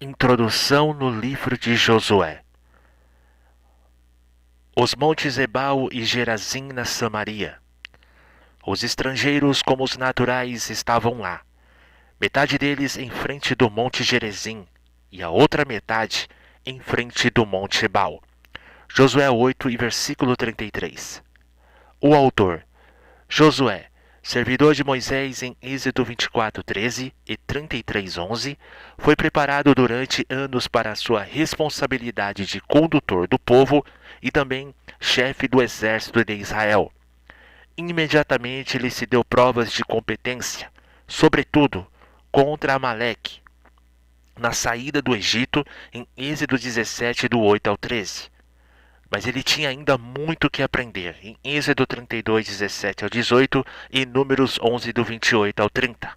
Introdução no livro de Josué. Os montes Ebal e Gerazim na Samaria. Os estrangeiros como os naturais estavam lá, metade deles em frente do monte Gerizim e a outra metade em frente do monte Ebal. Josué 8 e versículo 33. O autor, Josué, servidor de Moisés em Êxodo 24:13 e 33:11, foi preparado durante anos para a sua responsabilidade de condutor do povo e também chefe do exército de Israel. Imediatamente lhe se deu provas de competência, sobretudo contra Amaleque, na saída do Egito em Êxodo 17, do 8 ao 13. Mas ele tinha ainda muito que aprender em Êxodo 32, 17 ao 18 e Números 11, do 28 ao 30.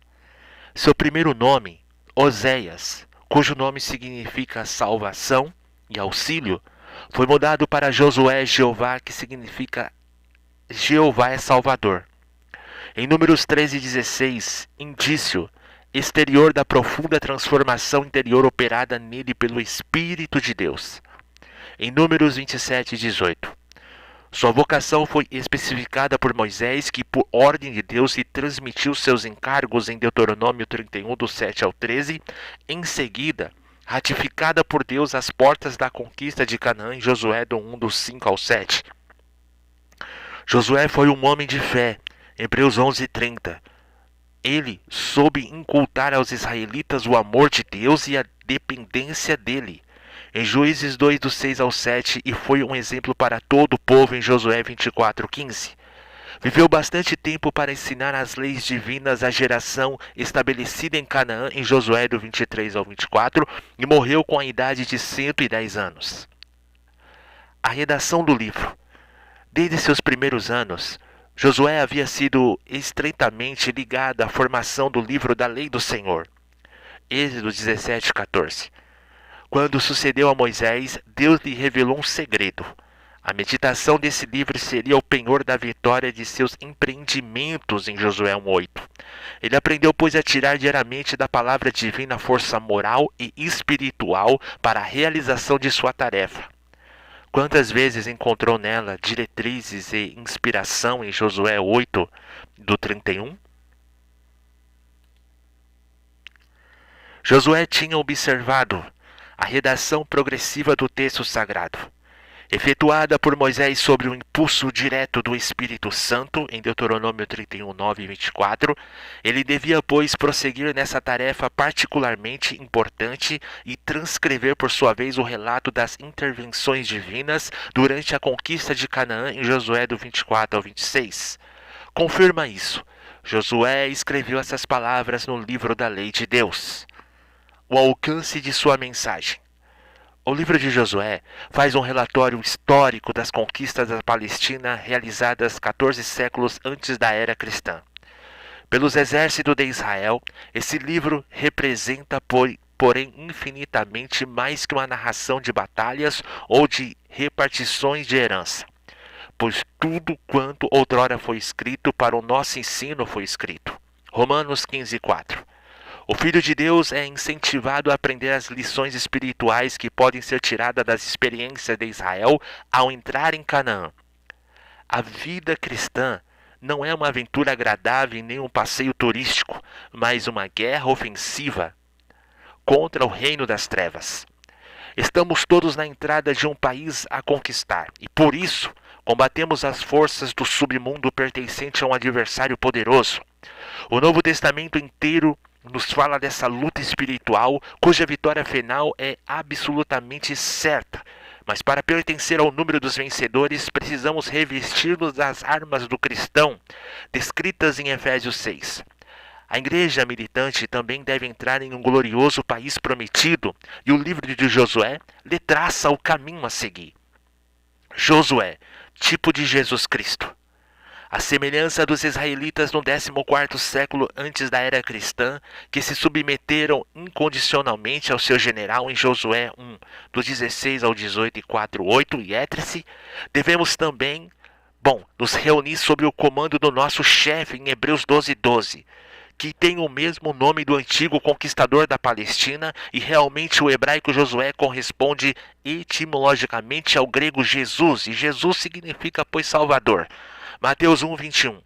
Seu primeiro nome, Oséias, cujo nome significa salvação e auxílio, foi mudado para Josué Jeová, que significa Jeová é Salvador. Em Números 13 e 16, indício exterior da profunda transformação interior operada nele pelo Espírito de Deus. Em Números 27 e 18, sua vocação foi especificada por Moisés, que por ordem de Deus lhe transmitiu seus encargos em Deuteronômio 31, do 7 ao 13. Em seguida, ratificada por Deus às portas da conquista de Canaã em Josué do 1, do 5 ao 7. Josué foi um homem de fé, Hebreus 11:30. Ele soube incultar aos israelitas o amor de Deus e a dependência dele, em Juízes 2, do 6 ao 7, e foi um exemplo para todo o povo em Josué 24:15. Viveu bastante tempo para ensinar as leis divinas à geração estabelecida em Canaã em Josué do 23 ao 24 e morreu com a idade de 110 anos. A redação do livro. Desde seus primeiros anos, Josué havia sido estreitamente ligado à formação do livro da lei do Senhor. Êxodo 17:14. Quando sucedeu a Moisés, Deus lhe revelou um segredo. A meditação desse livro seria o penhor da vitória de seus empreendimentos em Josué 1:8. Ele aprendeu, pois, a tirar diariamente da palavra divina força moral e espiritual para a realização de sua tarefa. Quantas vezes encontrou nela diretrizes e inspiração em Josué 8, do 31? Josué tinha observado a redação progressiva do texto sagrado, efetuada por Moisés sob o impulso direto do Espírito Santo, em Deuteronômio 31, 9 e 24, ele devia, pois, prosseguir nessa tarefa particularmente importante e transcrever, por sua vez, o relato das intervenções divinas durante a conquista de Canaã em Josué do 24 ao 26. Confirma isso. Josué escreveu essas palavras no livro da lei de Deus. O alcance de sua mensagem. O livro de Josué faz um relatório histórico das conquistas da Palestina realizadas 14 séculos antes da era cristã. Pelos exércitos de Israel, esse livro representa, porém, infinitamente mais que uma narração de batalhas ou de repartições de herança. Pois tudo quanto outrora foi escrito para o nosso ensino foi escrito. Romanos 15:4. O Filho de Deus é incentivado a aprender as lições espirituais que podem ser tiradas das experiências de Israel ao entrar em Canaã. A vida cristã não é uma aventura agradável nem um passeio turístico, mas uma guerra ofensiva contra o reino das trevas. Estamos todos na entrada de um país a conquistar e, por isso, combatemos as forças do submundo pertencente a um adversário poderoso. O Novo Testamento inteiro nos fala dessa luta espiritual, cuja vitória final é absolutamente certa. Mas para pertencer ao número dos vencedores, precisamos revestir-nos das armas do cristão, descritas em Efésios 6. A igreja militante também deve entrar em um glorioso país prometido, e o livro de Josué lhe traça o caminho a seguir. Josué, tipo de Jesus Cristo. A semelhança dos israelitas no 14º século antes da era cristã, que se submeteram incondicionalmente ao seu general em Josué 1, do 16 ao 18 e 4:8, e Étrice, devemos também, nos reunir sob o comando do nosso chefe em Hebreus 12:12, que tem o mesmo nome do antigo conquistador da Palestina, e realmente o hebraico Josué corresponde etimologicamente ao grego Jesus, e Jesus significa, pois, Salvador. Mateus 1:21.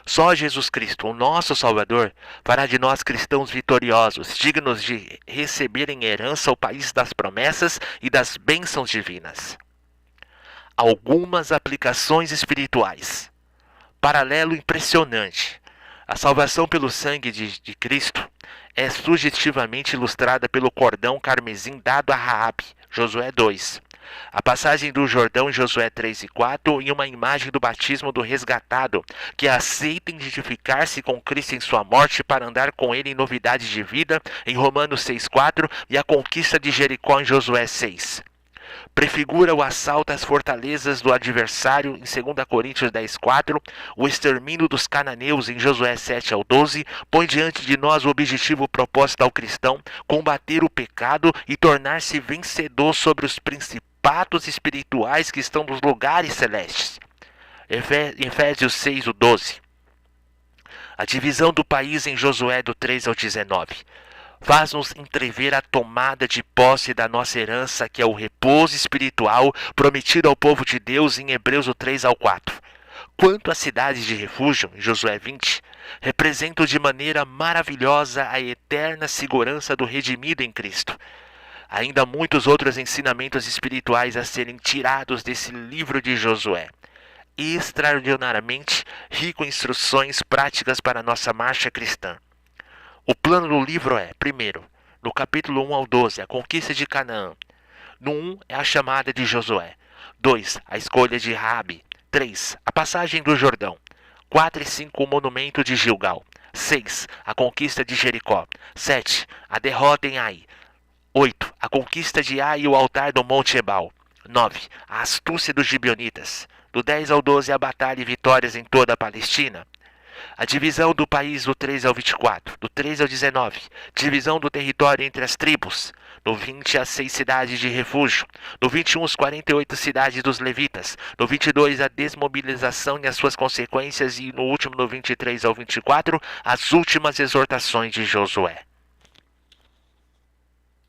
Só Jesus Cristo, o nosso Salvador, fará de nós cristãos vitoriosos, dignos de receber em herança o país das promessas e das bênçãos divinas. Algumas aplicações espirituais. Paralelo impressionante. A salvação pelo sangue de Cristo é sugestivamente ilustrada pelo cordão carmesim dado a Raabe, Josué 2. A passagem do Jordão em Josué 3 e 4 e uma imagem do batismo do resgatado, que aceita identificar-se com Cristo em sua morte para andar com ele em novidade de vida, em Romanos 6,4 e a conquista de Jericó em Josué 6. Prefigura o assalto às fortalezas do adversário em 2 Coríntios 10,4, o extermínio dos cananeus em Josué 7-12, põe diante de nós o objetivo proposto ao cristão, combater o pecado e tornar-se vencedor sobre os principados espirituais que estão nos lugares celestes. Efésios 6:12. A divisão do país em Josué do 3 ao 19. Faz-nos entrever a tomada de posse da nossa herança, que é o repouso espiritual prometido ao povo de Deus em Hebreus 3 ao 4. Quanto às cidades de refúgio, em Josué 20, representam de maneira maravilhosa a eterna segurança do redimido em Cristo. Ainda há muitos outros ensinamentos espirituais a serem tirados desse livro de Josué. Extraordinariamente rico em instruções práticas para a nossa marcha cristã. O plano do livro é, primeiro, no capítulo 1 ao 12, a conquista de Canaã. No 1 é a chamada de Josué. 2, a escolha de Raabe. 3, a passagem do Jordão. 4 e 5, o monumento de Gilgal. 6, a conquista de Jericó. 7, a derrota em Ai. 8, a conquista de Ai e o altar do Monte Ebal. 9, a astúcia dos gibeonitas. Do 10 ao 12, a batalha e vitórias em toda a Palestina. A divisão do país do 3 ao 24, do 13 ao 19, divisão do território entre as tribos, no 20 as 6 cidades de refúgio, no 21 as 48 cidades dos levitas, no 22 a desmobilização e as suas consequências e no último no 23 ao 24 as últimas exortações de Josué.